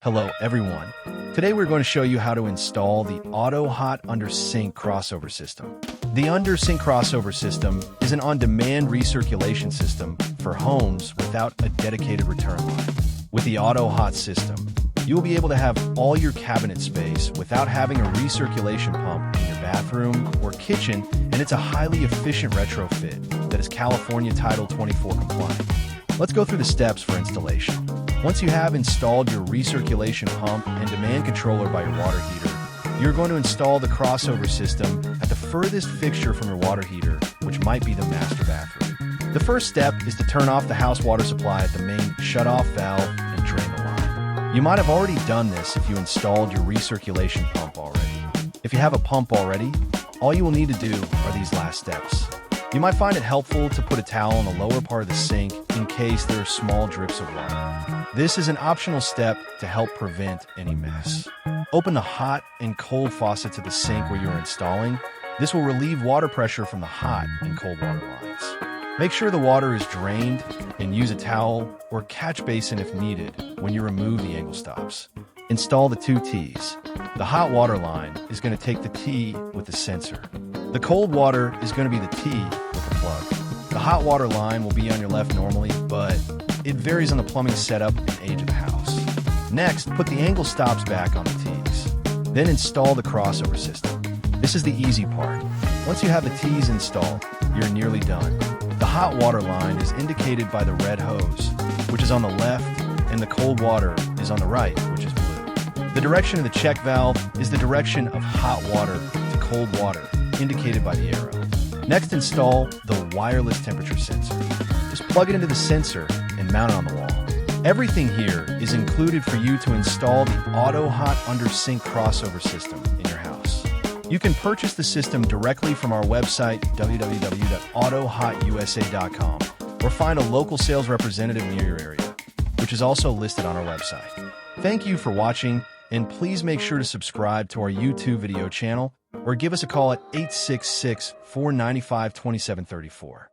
Hello everyone. Today we're going to show you how to install the AutoHot under sink crossover system. The under sink crossover system is an on-demand recirculation system for homes without a dedicated return line. With the AutoHot system, you will be able to have all your cabinet space without having a recirculation pump in your bathroom or kitchen, and it's a highly efficient retrofit that is California Title 24 compliant. Let's go through the steps for installation. Once you have installed your recirculation pump and demand controller by your water heater, you're going to install the crossover system at the furthest fixture from your water heater, which might be the master bathroom. The first step is to turn off the house water supply at the main shut-off valve and drain the line. You might have already done this if you installed your recirculation pump already. If you have a pump already, all you will need to do are these last steps. You might find it helpful to put a towel on the lower part of the sink in case there are small drips of water. This is an optional step to help prevent any mess. Open the hot and cold faucets at the sink where you are installing. This will relieve water pressure from the hot and cold water lines. Make sure the water is drained and use a towel or catch basin if needed when you remove the angle stops. Install the two T's. The hot water line is going to take the T with the sensor. The cold water is going to be the T with the plug. The hot water line will be on your left normally, but it varies on the plumbing setup and age of the house. Next, put the angle stops back on the T's. Then install the crossover system. This is the easy part. Once you have the T's installed, you're nearly done. The hot water line is indicated by the red hose, which is on the left, and the cold water is on the right, which is blue. The direction of the check valve is the direction of hot water to cold water, indicated by the arrow. Next, install the wireless temperature sensor. Just plug it into the sensor and mount it on the wall. Everything here is included for you to install the AutoHot under sink crossover system in your house. You can purchase the system directly from our website, www.autohotusa.com, or find a local sales representative near your area, which is also listed on our website. Thank you for watching, and please make sure to subscribe to our YouTube video channel or give us a call at 866-495-2734.